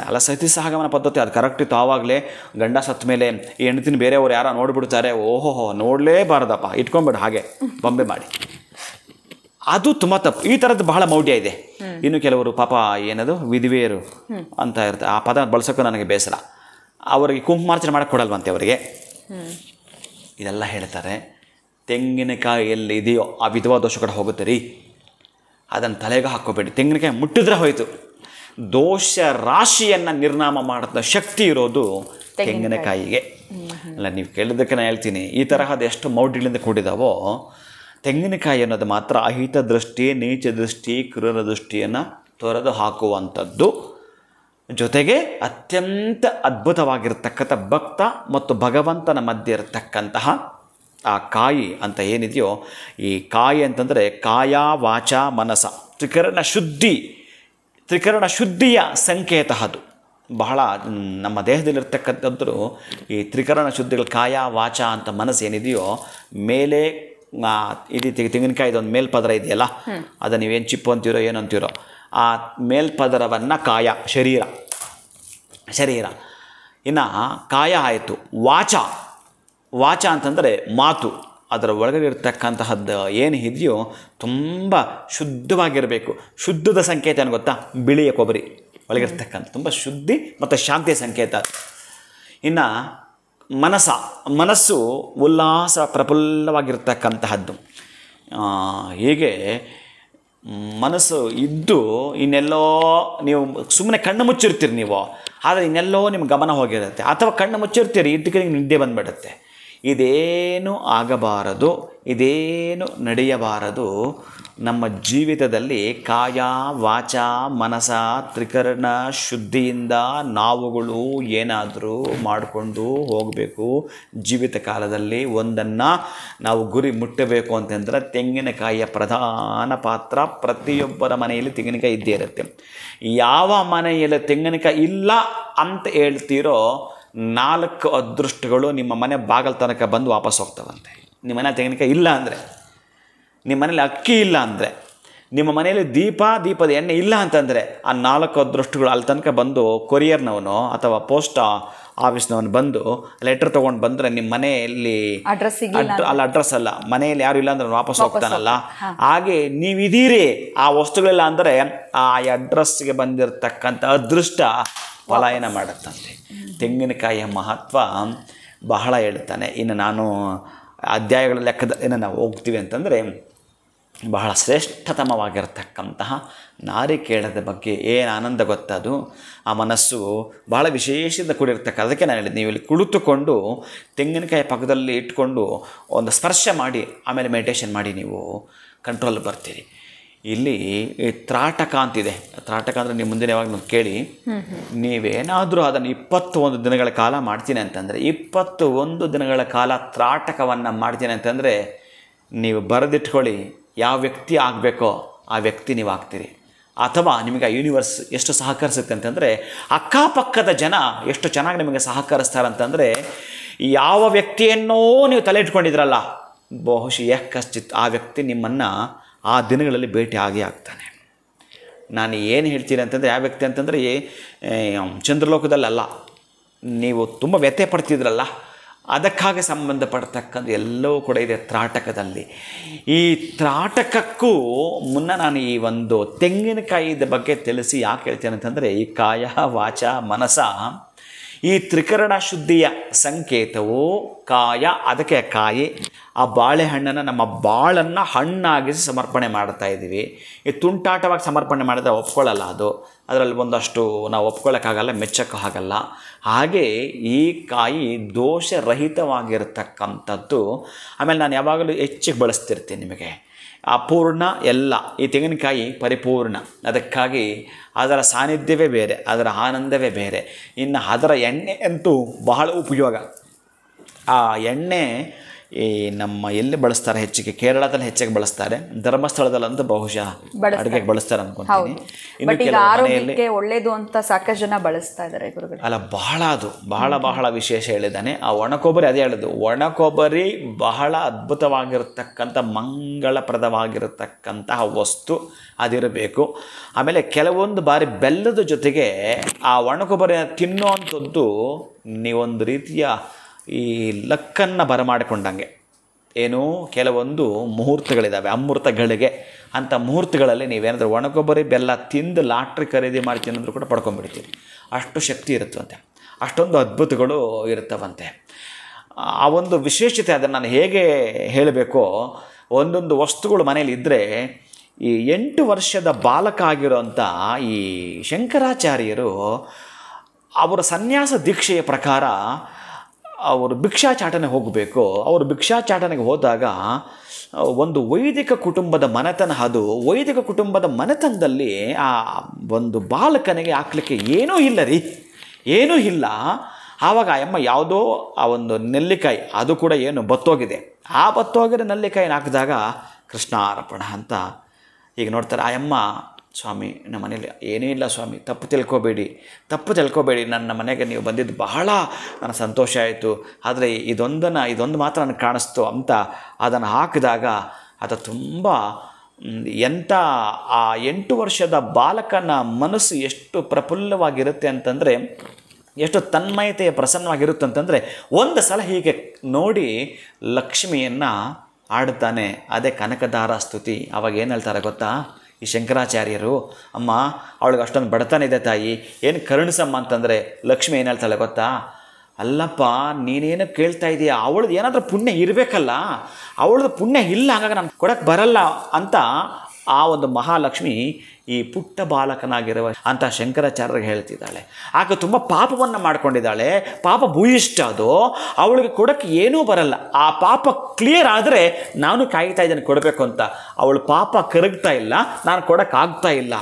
ಅಲ್ಲ, ಸತಿ ಸಹಗಮನ ಪದ್ಧತಿ ಅದು ಕರೆಕ್ಟ್ ಇತ್ತು. ಆವಾಗಲೇ ಗಂಡ ಸತ್ತ ಮೇಲೆ ಈ ಹೆಣ್ತಿನ ಬೇರೆಯವ್ರು ಯಾರೋ ನೋಡಿಬಿಡ್ತಾರೆ, ಓಹೋಹೋ ನೋಡಲೇಬಾರ್ದಪ್ಪ, ಇಟ್ಕೊಂಬೇಡ ಹಾಗೆ ಬೊಂಬೆ ಮಾಡಿ. ಅದು ತುಂಬ ತಪ್ಪು. ಈ ಥರದ್ದು ಬಹಳ ಮೌಢ್ಯ ಇದೆ. ಇನ್ನು ಕೆಲವರು ಪಾಪ ಏನದು ವಿಧವೆಯರು ಅಂತ ಇರ್ತಾರೆ, ಆ ಪದ ಬಳಸೋಕ್ಕೂ ನನಗೆ ಬೇಸರ. ಅವರಿಗೆ ಕುಂಕುಮಾರ್ಚನೆ ಮಾಡೋಕ್ಕೆ ಕೊಡಲ್ವಂತೆ ಅವರಿಗೆ. ಇದೆಲ್ಲ ಹೇಳ್ತಾರೆ. ತೆಂಗಿನಕಾಯಿ ಎಲ್ಲಿ ಇದೆಯೋ ಆ ವಿಧವಾ ದೋಷ ಕಡೆ ಹೋಗುತ್ತೆ ರೀ, ಅದನ್ನು ತಲೆಗೆ ಹಾಕ್ಕೋಬೇಡಿ. ತೆಂಗಿನಕಾಯಿ ಮುಟ್ಟಿದ್ರೆ ಹೋಯಿತು. ದೋಷ ರಾಶಿಯನ್ನು ನಿರ್ನಾಮ ಮಾಡಿದ ಶಕ್ತಿ ಇರೋದು ತೆಂಗಿನಕಾಯಿಗೆ. ಅಲ್ಲ, ನೀವು ಕೇಳಿದ್ದಕ್ಕೆ ನಾನು ಹೇಳ್ತೀನಿ, ಈ ತರಹದ ಎಷ್ಟು ಮೌಢ್ಯಗಳಿಂದ ಕೂಡಿದಾವೋ, ತೆಂಗಿನಕಾಯಿ ಅನ್ನೋದು ಮಾತ್ರ ಅಹಿತ ದೃಷ್ಟಿ, ನೀಚ ದೃಷ್ಟಿ, ಕ್ರೂರ ದೃಷ್ಟಿಯನ್ನು ತೊರೆದು ಹಾಕುವಂಥದ್ದು. ಜೊತೆಗೆ ಅತ್ಯಂತ ಅದ್ಭುತವಾಗಿರ್ತಕ್ಕಂಥ ಭಕ್ತ ಮತ್ತು ಭಗವಂತನ ಮಧ್ಯೆ ಇರತಕ್ಕಂತಹ ಆ ಕಾಯಿ ಅಂತ ಏನಿದೆಯೋ, ಈ ಕಾಯಿ ಅಂತಂದರೆ ಕಾಯ ವಾಚ ಮನಸ ತ್ರಿಕರಣ ಶುದ್ಧಿಯ ಸಂಕೇತ. ಅದು ಬಹಳ ನಮ್ಮ ದೇಹದಲ್ಲಿರ್ತಕ್ಕಂಥದ್ದು ಈ ತ್ರಿಕರಣ ಶುದ್ಧಿಗಳು. ಕಾಯ ವಾಚ ಅಂತ ಮನಸ್ಸು ಏನಿದೆಯೋ, ಮೇಲೆ ಇದು ತೆಂಗಿನಕಾಯಿದೊಂದು ಮೇಲ್ಪದರ ಇದೆಯಲ್ಲ, ಅದು ನೀವೇನು ಚಿಪ್ಪು ಅಂತೀರೋ ಏನು ಅಂತೀರೋ, ಆ ಮೇಲ್ಪದರವನ್ನು ಕಾಯ ಶರೀರ. ಇನ್ನು ಕಾಯ ಆಯಿತು. ವಾಚ ಅಂತಂದರೆ ಮಾತು. ಅದರ ಒಳಗಡೆ ಇರ್ತಕ್ಕಂತಹದ್ದು ಏನು ಇದೆಯೋ ತುಂಬ ಶುದ್ಧವಾಗಿರಬೇಕು. ಶುದ್ಧದ ಸಂಕೇತ ಏನು ಗೊತ್ತಾ? ಬಿಳಿಯ ಕೊಬ್ಬರಿ ಒಳಗಿರ್ತಕ್ಕಂಥ ತುಂಬ ಶುದ್ಧಿ ಮತ್ತು ಶಾಂತಿಯ ಸಂಕೇತ. ಇನ್ನು ಮನಸ್ಸು ಉಲ್ಲಾಸ ಪ್ರಫುಲ್ಲವಾಗಿರ್ತಕ್ಕಂತಹದ್ದು. ಹೀಗೆ ಮನಸ್ಸು ಇದ್ದು ಇನ್ನೆಲ್ಲೋ ನೀವು ಸುಮ್ಮನೆ ಕಣ್ಣು ಮುಚ್ಚಿರ್ತೀರಿ ನೀವು, ಆದರೆ ಇನ್ನೆಲ್ಲೋ ನಿಮ್ಮ ಗಮನ ಹೋಗಿರುತ್ತೆ. ಅಥವಾ ಕಣ್ಣು ಮುಚ್ಚಿರ್ತೀರಿ, ಇದ್ದಕ್ಕೆ ನಿದ್ದೆ ಬಂದುಬಿಡುತ್ತೆ. ಇದೇನು ಆಗಬಾರದು, ಇದೇನು ನಡೆಯಬಾರದು. ನಮ್ಮ ಜೀವಿತದಲ್ಲಿ ಕಾಯ ವಾಚ ಮನಸ ತ್ರಿಕರಣ ಶುದ್ಧಿಯಿಂದ ನಾವುಗಳು ಏನಾದರೂ ಮಾಡಿಕೊಂಡು ಹೋಗಬೇಕು. ಜೀವಿತ ಕಾಲದಲ್ಲಿ ಒಂದನ್ನು ನಾವು ಗುರಿ ಮುಟ್ಟಬೇಕು ಅಂತಂದರೆ ತೆಂಗಿನಕಾಯಿಯ ಪ್ರಧಾನ ಪಾತ್ರ. ಪ್ರತಿಯೊಬ್ಬರ ಮನೆಯಲ್ಲಿ ತೆಂಗಿನಕಾಯಿ ಇದ್ದೇ ಇರುತ್ತೆ. ಯಾವ ಮನೆಯಲ್ಲಿ ತೆಂಗಿನಕಾಯಿ ಇಲ್ಲ ಅಂತ ಹೇಳ್ತೀರೋ, 4 ಅದೃಷ್ಟಗಳು ನಿಮ್ಮ ಮನೆ ಬಾಗಲ ತನಕ ಬಂದು ವಾಪಸ್ ಹೋಗ್ತವಂತೆ. ನಿಮ್ಮ ಮನೆ ತೆಂಗಿನಕಾಯಿ ಇಲ್ಲ ಅಂದರೆ, ನಿಮ್ಮ ಮನೇಲಿ ಅಕ್ಕಿ ಇಲ್ಲ ಅಂದರೆ, ನಿಮ್ಮ ಮನೆಯಲ್ಲಿ ದೀಪದ ಎಣ್ಣೆ ಇಲ್ಲ ಅಂತಂದರೆ, ಆ 4 ಅದೃಷ್ಟಗಳು ಅಲ್ಲಿ ತನಕ ಬಂದು ಕೊರಿಯರ್ನವನು ಅಥವಾ ಪೋಸ್ಟ್ ಆಫೀಸ್ನವನು ಬಂದು ಲೆಟರ್ ತೊಗೊಂಡು ಬಂದರೆ ನಿಮ್ಮ ಮನೆಯಲ್ಲಿ ಅಡ್ರೆಸ್ ಅಲ್ಲ, ಮನೆಯಲ್ಲಿ ಯಾರು ಇಲ್ಲ ಅಂದ್ರೆ ವಾಪಸ್ ಹೋಗ್ತಾನಲ್ಲ. ಹಾಗೆ ನೀವಿದ್ದೀರಿ ಆ ವಸ್ತುಗಳೆಲ್ಲ ಅಂದರೆ ಆ ಅಡ್ರೆಸ್ಗೆ ಬಂದಿರತಕ್ಕಂಥ ಅದೃಷ್ಟ ಪಲಾಯನ ಮಾಡುತ್ತಂತೆ. ತೆಂಗಿನಕಾಯಿಯ ಮಹತ್ವ ಬಹಳ ಹೇಳ್ತಾನೆ. ಇನ್ನು ನಾನು ಅಧ್ಯಾಯಗಳ ಲೆಕ್ಕದಲ್ಲಿ ನಾವು ಹೋಗ್ತೀವಿ ಅಂತಂದರೆ, ಬಹಳ ಶ್ರೇಷ್ಠತಮವಾಗಿರತಕ್ಕಂತಹ ನಾರಿಕೇಳದ ಬಗ್ಗೆ ಏನು ಆನಂದ ಗೊತ್ತದು. ಆ ಮನಸ್ಸು ಬಹಳ ವಿಶೇಷದಿಂದ ಕೂಡಿರ್ತಕ್ಕ. ಅದಕ್ಕೆ ನಾನು ಹೇಳಿದ್ದು, ನೀವು ಇಲ್ಲಿ ಕುಳಿತುಕೊಂಡು ತೆಂಗಿನಕಾಯಿ ಪಕ್ಕದಲ್ಲಿ ಇಟ್ಕೊಂಡು ಒಂದು ಸ್ಪರ್ಶ ಮಾಡಿ ಆಮೇಲೆ ಮೆಡಿಟೇಷನ್ ಮಾಡಿ ನೀವು ಕಂಟ್ರೋಲ್ ಬರ್ತೀರಿ. ಇಲ್ಲಿ ತ್ರಾಟಕ ಅಂತಿದೆ. ತ್ರಾಟಕ ಅಂದರೆ ನೀವು ಮುಂದಿನ ಯಾವಾಗ ಕೇಳಿ, ನೀವೇನಾದರೂ ಅದನ್ನು 21 ದಿನಗಳ ಕಾಲ ಮಾಡ್ತೀನಿ ಅಂತಂದರೆ, 21 ದಿನಗಳ ಕಾಲ ತ್ರಾಟಕವನ್ನು ಮಾಡ್ತೀನಿ ಅಂತಂದರೆ, ನೀವು ಬರೆದಿಟ್ಕೊಳ್ಳಿ, ಯಾವ ವ್ಯಕ್ತಿ ಆಗಬೇಕೋ ಆ ವ್ಯಕ್ತಿ ನೀವು ಆಗ್ತೀರಿ. ಅಥವಾ ನಿಮಗೆ ಆ ಯೂನಿವರ್ಸ್ ಎಷ್ಟು ಸಹಕರಿಸುತ್ತೆ ಅಂತಂದರೆ, ಅಕ್ಕಪಕ್ಕದ ಜನ ಎಷ್ಟು ಚೆನ್ನಾಗಿ ನಿಮಗೆ ಸಹಕರಿಸ್ತಾರೆ ಅಂತಂದರೆ, ಯಾವ ವ್ಯಕ್ತಿಯನ್ನೋ ನೀವು ತಲೆ ಇಟ್ಕೊಂಡಿದ್ರಲ್ಲ, ಬಹುಶಃ ಕಶ್ಚಿತ್ ಆ ವ್ಯಕ್ತಿ ನಿಮ್ಮನ್ನು ಆ ದಿನಗಳಲ್ಲಿ ಭೇಟಿ ಆಗ್ತಾನೆ. ನಾನು ಏನು ಹೇಳ್ತೀನಿ ಅಂತಂದರೆ, ಯಾವ ವ್ಯಕ್ತಿ ಅಂತಂದರೆ ಚಂದ್ರಲೋಕದಲ್ಲಲ್ಲ, ನೀವು ತುಂಬ ವ್ಯಥೆ ಪಡ್ತಿದ್ರಲ್ಲ, ಅದಕ್ಕಾಗಿ ಸಂಬಂಧಪಡ್ತಕ್ಕಂಥ ಎಲ್ಲವೂ ಕೂಡ ಇದೆ ತ್ರಾಟಕದಲ್ಲಿ. ಈ ತ್ರಾಟಕಕ್ಕೂ ಮುನ್ನ ನಾನು ಈ ಒಂದು ತೆಂಗಿನಕಾಯಿದ ಬಗ್ಗೆ ತಿಳಿಸಿ ಯಾಕೆ ಹೇಳ್ತೇನೆ ಅಂತಂದರೆ, ಈ ಕಾಯ ವಾಚ ಮನಸ ಈ ತ್ರಿಕರಣ ಶುದ್ಧಿಯ ಸಂಕೇತವು ಕಾಯ, ಅದಕ್ಕೆ ಕಾಯಿ. ಆ ಬಾಳೆಹಣ್ಣನ್ನು ನಮ್ಮ ಬಾಳನ್ನು ಹಣ್ಣಾಗಿಸಿ ಸಮರ್ಪಣೆ ಮಾಡ್ತಾ ಇದ್ದೀವಿ. ಈ ತುಂಟಾಟವಾಗಿ ಸಮರ್ಪಣೆ ಮಾಡಿದ್ರೆ ಒಪ್ಕೊಳ್ಳಲ್ಲ, ಅದರಲ್ಲಿ ಒಂದಷ್ಟು ನಾವು ಒಪ್ಕೊಳ್ಳೋಕ್ಕಾಗಲ್ಲ, ಮೆಚ್ಚೋಕ್ಕೂ ಆಗಲ್ಲ. ಹಾಗೆ ಈ ಕಾಯಿ ದೋಷರಹಿತವಾಗಿರತಕ್ಕಂಥದ್ದು. ಆಮೇಲೆ ನಾನು ಯಾವಾಗಲೂ ಹೆಚ್ಚಿಗೆ ಬಳಸ್ತಿರ್ತೀನಿ ನಿಮಗೆ, ಅಪೂರ್ಣ ಎಲ್ಲ. ಈ ತೆಂಗಿನಕಾಯಿ ಪರಿಪೂರ್ಣ, ಅದಕ್ಕಾಗಿ ಅದರ ಸಾನ್ನಿಧ್ಯವೇ ಬೇರೆ, ಅದರ ಆನಂದವೇ ಬೇರೆ. ಇನ್ನು ಅದರ ಎಣ್ಣೆ ಅಂತೂ ಬಹಳ ಉಪಯೋಗ. ಆ ಎಣ್ಣೆ ಈ ನಮ್ಮ ಎಲ್ಲಿ ಬಳಸ್ತಾರೆ ಹೆಚ್ಚಿಗೆ, ಕೇರಳದಲ್ಲಿ ಹೆಚ್ಚಿಗೆ ಬಳಸ್ತಾರೆ, ಧರ್ಮಸ್ಥಳದಲ್ಲಂತೂ ಬಹುಶಃ ಅಡುಗೆಗೆ ಬಳಸ್ತಾರೆ ಅನ್ಕೊಂತೀನಿ. ಇನ್ನು ಕೆಲವು ಮನೆಯಲ್ಲಿ ಒಳ್ಳೇದು ಅಂತ ಸಾಕಷ್ಟು ಜನ ಬಳಸ್ತಾ ಇದ್ದಾರೆ ಗುರುಗಳು. ಅಲ್ಲ, ಬಹಳ ವಿಶೇಷ ಹೇಳಿದ್ದಾನೆ. ಆ ಒಣಕೊಬ್ಬರಿ, ಅದೇ ಹೇಳೋದು, ಒಣಕೊಬ್ಬರಿ ಬಹಳ ಅದ್ಭುತವಾಗಿರತಕ್ಕಂಥ ಮಂಗಳಪ್ರದವಾಗಿರತಕ್ಕಂತಹ ವಸ್ತು ಅದಿರಬೇಕು. ಆಮೇಲೆ ಕೆಲವೊಂದು ಬಾರಿ ಬೆಲ್ಲದ ಜೊತೆಗೆ ಆ ಒಣಕೊಬ್ಬರಿನ ತಿನ್ನುವಂಥದ್ದು ನೀವೊಂದು ರೀತಿಯ ಈ ಲಕ್ಕನ್ನು ಬರಮಾಡಿಕೊಂಡಂಗೆ. ಏನು, ಕೆಲವೊಂದು ಮುಹೂರ್ತಗಳಿದ್ದಾವೆ, ಅಮೃತಗಳಿಗೆ. ಅಂಥ ಮುಹೂರ್ತಗಳಲ್ಲಿ ನೀವೇನಾದರೂ ಒಣಕೊಬ್ಬರಿ ಬೆಲ್ಲ ತಿಂದು ಲಾಟ್ರಿ ಖರೀದಿ ಮಾಡ್ತೀನಿ ಅಂದರೂ ಕೂಡ ಪಡ್ಕೊಂಡ್ಬಿಡ್ತೀರಿ. ಅಷ್ಟು ಶಕ್ತಿ ಇರುತ್ತಂತೆ, ಅಷ್ಟೊಂದು ಅದ್ಭುತಗಳು ಇರುತ್ತವಂತೆ. ಆ ಒಂದು ವಿಶೇಷತೆ ಅದನ್ನು ನಾನು ಹೇಗೆ ಹೇಳಬೇಕೋ, ಒಂದೊಂದು ವಸ್ತುಗಳು ಮನೇಲಿ ಇದ್ದರೆ, ಈ 8 ವರ್ಷದ ಬಾಲಕ ಆಗಿರೋಂಥ ಈ ಶಂಕರಾಚಾರ್ಯರು ಅವರ ಸನ್ಯಾಸ ದೀಕ್ಷೆಯ ಪ್ರಕಾರ ಅವರು ಭಿಕ್ಷಾಚಾಟನೆ ಹೋಗಬೇಕು. ಅವರು ಭಿಕ್ಷಾಚಾಟನೆಗೆ ಹೋದಾಗ ಒಂದು ವೈದಿಕ ಕುಟುಂಬದ ಮನೆತನ, ಅದು ವೈದಿಕ ಕುಟುಂಬದ ಮನೆತನದಲ್ಲಿ ಆ ಒಂದು ಬಾಲಕನಿಗೆ ಹಾಕ್ಲಿಕ್ಕೆ ಏನೂ ಇಲ್ಲ. ಆವಾಗ ಅಮ್ಮ ಯಾವುದೋ ಆ ಒಂದು ನೆಲ್ಲಿಕಾಯಿ, ಅದು ಕೂಡ ಏನು ಬತ್ತೋಗಿದೆ, ಆ ಬತ್ತೋಗಿರೋ ನೆಲ್ಲಿಕಾಯಿನ ಹಾಕಿದಾಗ ಕೃಷ್ಣಾರ್ಪಣ ಅಂತ ಈಗ ನೋಡ್ತಾರೆ. ಆ ಅಮ್ಮ, ಸ್ವಾಮಿ ನಮ್ಮ ಮನೇಲಿ ಏನೂ ಇಲ್ಲ ಸ್ವಾಮಿ, ತಪ್ಪು ತಿಳ್ಕೊಬೇಡಿ, ನನ್ನ ಮನೆಗೆ ನೀವು ಬಂದಿದ್ದು ಬಹಳ ನನಗೆ ಸಂತೋಷ ಆಯಿತು, ಆದರೆ ಇದೊಂದು ಮಾತ್ರ ನನಗೆ ಕಾಣಿಸ್ತು ಅಂತ ಅದನ್ನು ಹಾಕಿದಾಗ ಅದು ತುಂಬ ಎಂಥ ಆ 8 ವರ್ಷದ ಬಾಲಕನ ಮನಸ್ಸು ಎಷ್ಟು ಪ್ರಫುಲ್ಲವಾಗಿರುತ್ತೆ ಅಂತಂದರೆ, ಎಷ್ಟು ತನ್ಮಯತೆಯ ಪ್ರಸನ್ನವಾಗಿರುತ್ತೆ ಅಂತಂದರೆ, ಒಂದು ಸಲ ಹೀಗೆ ನೋಡಿ ಲಕ್ಷ್ಮಿಯನ್ನು ಆಡುತ್ತಾನೆ. ಅದೇ ಕನಕದಾರ ಸ್ತುತಿ. ಅವಾಗ ಏನು ಹೇಳ್ತಾರೆ ಗೊತ್ತಾ ಈ ಶಂಕರಾಚಾರ್ಯರು, ಅಮ್ಮ ಅವಳಿಗೆ ಅಷ್ಟೊಂದು ಬಡತನ ಇದೆ ತಾಯಿ, ಏನು ಕರುಣಿಸಮ್ಮ ಅಂತಂದರೆ ಲಕ್ಷ್ಮಿ ಏನು ಹೇಳ್ತಾಳೆ ಗೊತ್ತಾ, ಅಲ್ಲಪ್ಪ ನೀನೇನು ಕೇಳ್ತಾ ಇದೀಯ, ಅವಳದು ಏನಾದರೂ ಪುಣ್ಯ ಇರಬೇಕಲ್ಲ, ಅವಳದು ಪುಣ್ಯ ಇಲ್ಲ, ಹಾಗಾಗಿ ನಾನು ಕೊಡಕ್ಕೆ ಬರಲ್ಲ ಅಂತ ಆ ಒಂದು ಮಹಾಲಕ್ಷ್ಮಿ ಈ ಪುಟ್ಟ ಬಾಲಕನಾಗಿರುವ ಅಂಥ ಶಂಕರಾಚಾರ್ಯರಿಗೆ ಹೇಳ್ತಿದ್ದಾಳೆ. ಆಕೆ ತುಂಬ ಪಾಪವನ್ನು ಮಾಡ್ಕೊಂಡಿದ್ದಾಳೆ, ಪಾಪ ಭೂಯಿಷ್ಠ, ಅದು ಅವಳಿಗೆ ಕೊಡೋಕ್ಕೆ ಏನೂ ಬರಲ್ಲ. ಆ ಪಾಪ ಕ್ಲಿಯರ್ ಆದರೆ ನಾನು ಕಾಯ್ತಾ ಇದ್ದೇನೆ ಕೊಡಬೇಕು ಅಂತ, ಅವಳು ಪಾಪ ಕರಗ್ತಾ ಇಲ್ಲ, ನಾನು ಕೊಡೋಕ್ಕಾಗ್ತಾ ಇಲ್ಲ.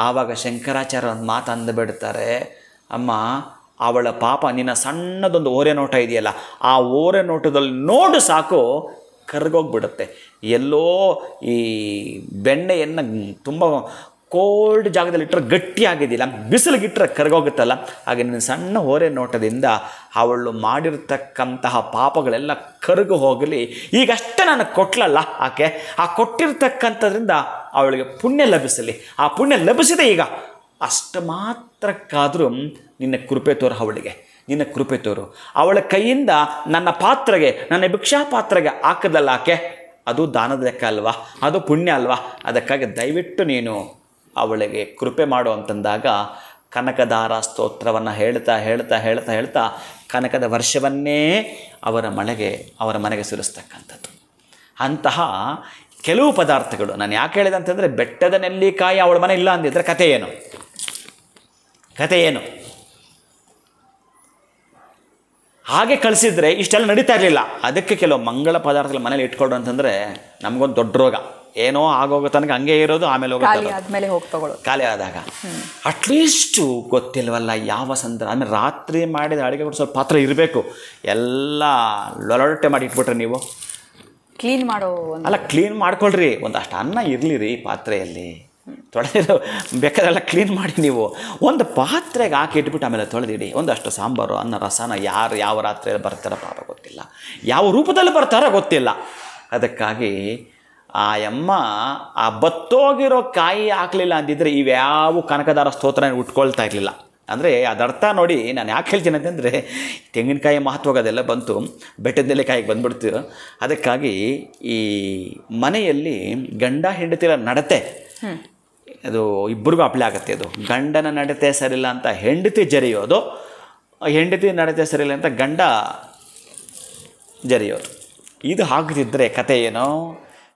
ಆವಾಗ ಶಂಕರಾಚಾರ್ಯ ಒಂದು ಮಾತು ಅಂದುಬಿಡ್ತಾರೆ, ಅಮ್ಮ ಅವಳ ಪಾಪ ನಿನ್ನ ಸಣ್ಣದೊಂದು ಓರೆ ನೋಟ ಇದೆಯಲ್ಲ, ಆ ಓರೆ ನೋಟದಲ್ಲಿ ನೋಡು ಸಾಕು ಕರಗೋಗ್ಬಿಡುತ್ತೆ. ಎಲ್ಲೋ ಈ ಬೆಣ್ಣೆಯನ್ನು ತುಂಬ ಕೋಲ್ಡ್ ಜಾಗದಲ್ಲಿ ಇಟ್ಟರೆ ಗಟ್ಟಿಯಾಗಿದ್ದಿಲ್ಲ, ಬಿಸಿಲಿಗಿಟ್ಟರೆ ಕರಗೋಗುತ್ತಲ್ಲ, ಹಾಗೆ ನಿನ್ನ ಸಣ್ಣ ಓರೆ ನೋಟದಿಂದ ಅವಳು ಮಾಡಿರ್ತಕ್ಕಂತಹ ಪಾಪಗಳೆಲ್ಲ ಕರಗು ಹೋಗಲಿ. ಈಗಷ್ಟೇ ನನಗೆ ಕೊಟ್ಲಲ್ಲ ಆಕೆ, ಆ ಕೊಟ್ಟಿರ್ತಕ್ಕಂಥದ್ರಿಂದ ಅವಳಿಗೆ ಪುಣ್ಯ ಲಭಿಸಲಿ. ಆ ಪುಣ್ಯ ಲಭಿಸಿದೆ, ಈಗ ಅಷ್ಟು ಮಾತ್ರಕ್ಕಾದರೂ ನಿನ್ನ ಕೃಪೆ ತೋರು, ಅವಳಿಗೆ ನಿನ್ನ ಕೃಪೆ ತೋರು. ಅವಳ ಕೈಯಿಂದ ನನ್ನ ಪಾತ್ರೆಗೆ, ನನ್ನ ಭಿಕ್ಷಾ ಪಾತ್ರೆಗೆ ಹಾಕದಲ್ಲ ಆಕೆ, ಅದು ದಾನದ ಲೆಕ್ಕ ಅಲ್ವಾ, ಅದು ಪುಣ್ಯ ಅಲ್ವಾ, ಅದಕ್ಕಾಗಿ ದಯವಿಟ್ಟು ನೀನು ಅವಳಿಗೆ ಕೃಪೆ ಮಾಡು ಅಂತಂದಾಗ ಕನಕದಾರ ಸ್ತೋತ್ರವನ್ನು ಹೇಳ್ತಾ ಕನಕದ ವರ್ಷವನ್ನೇ ಅವರ ಮನೆಗೆ ಸುರಿಸ್ತಕ್ಕಂಥದ್ದು. ಅಂತಹ ಕೆಲವು ಪದಾರ್ಥಗಳು ನಾನು ಯಾಕೆ ಹೇಳಿದೆ ಅಂತಂದರೆ, ಬೆಟ್ಟದ ನೆಲ್ಲಿಕಾಯಿ ಅವಳ ಮನೆ ಇಲ್ಲ ಅಂದಿದ್ರೆ ಕತೆ ಏನು? ಹಾಗೆ ಕಳಿಸಿದ್ರೆ ಇಷ್ಟೆಲ್ಲ ನಡೀತಾ ಇರಲಿಲ್ಲ. ಅದಕ್ಕೆ ಕೆಲವು ಮಂಗಳ ಪದಾರ್ಥಗಳು ಮನೇಲಿ ಇಟ್ಕೊಳ್ಳು ಅಂತಂದರೆ ನಮಗೊಂದು ದೊಡ್ಡ ರೋಗ. ಏನೋ ಆಗೋಗೋ ತನಕ ಹಂಗೆ ಇರೋದು, ಆಮೇಲೆ ಖಾಲಿ ಆದಾಗ ಅಟ್ಲೀಸ್ಟು ಗೊತ್ತಿಲ್ವಲ್ಲ ಯಾವ ಸಂದರ್ಭ. ಆಮೇಲೆ ರಾತ್ರಿ ಮಾಡಿದ ಅಡುಗೆ ಕೂಡ ಸ್ವಲ್ಪ ಪಾತ್ರೆ ಇರಬೇಕು. ಎಲ್ಲ ಲೊಲೊಟ್ಟೆ ಮಾಡಿ ಇಟ್ಬಿಟ್ರೆ ನೀವು ಕ್ಲೀನ್ ಮಾಡ್ಕೊಳ್ರಿ, ಒಂದಷ್ಟು ಅನ್ನ ಇರಲಿ ರೀ ಪಾತ್ರೆಯಲ್ಲಿ, ತೊಳೆದಿರೋ ಬೇಕಾದೆಲ್ಲ ಕ್ಲೀನ್ ಮಾಡಿ ನೀವು ಒಂದು ಪಾತ್ರೆಗೆ ಹಾಕಿ ಇಟ್ಬಿಟ್ಟು ಆಮೇಲೆ ತೊಳೆದಿಡಿ. ಒಂದಷ್ಟು ಸಾಂಬಾರು, ಅನ್ನ, ರಸನ ಯಾರು ಯಾವ ರಾತ್ರಿಯಲ್ಲಿ ಬರ್ತಾರೋ ಪಾಪ ಗೊತ್ತಿಲ್ಲ, ಯಾವ ರೂಪದಲ್ಲಿ ಬರ್ತಾರೋ ಗೊತ್ತಿಲ್ಲ. ಅದಕ್ಕಾಗಿ ಆ ಅಮ್ಮ ಆ ಬತ್ತೋಗಿರೋ ಕಾಯಿ ಹಾಕಲಿಲ್ಲ ಅಂದಿದ್ರೆ ಇವ್ಯಾವ ಕನಕದಾರ ಸ್ತೋತ್ರ ಉಟ್ಕೊಳ್ತಾ ಇರಲಿಲ್ಲ. ಅಂದರೆ ಅದರ್ಥ ನೋಡಿ ನಾನು ಯಾಕೆ ಹೇಳ್ತೀನಿ ಅಂತಂದರೆ ತೆಂಗಿನಕಾಯಿ ಮಹತ್ವ ಅದೆಲ್ಲ ಬಂತು, ಬೆಟ್ಟದ ನೆಲೆಕಾಯಿಗೆ ಬಂದ್ಬಿಡ್ತೀರ. ಅದಕ್ಕಾಗಿ ಈ ಮನೆಯಲ್ಲಿ ಗಂಡ ಹೆಂಡತಿರ ನಡತೆ ಅದು ಇಬ್ಬರಿಗೂ ಅಪ್ಲೈ ಆಗುತ್ತೆ. ಅದು ಗಂಡನ ನಡತೆ ಸರಿಯಿಲ್ಲ ಅಂತ ಹೆಂಡತಿ ಜರಿಯೋದು, ಹೆಂಡತಿ ನಡತೆ ಸರಿಯಿಲ್ಲ ಅಂತ ಗಂಡ ಜರಿಯೋದು. ಇದು ಆಗದಿದ್ದರೆ ಕತೆ ಏನೋ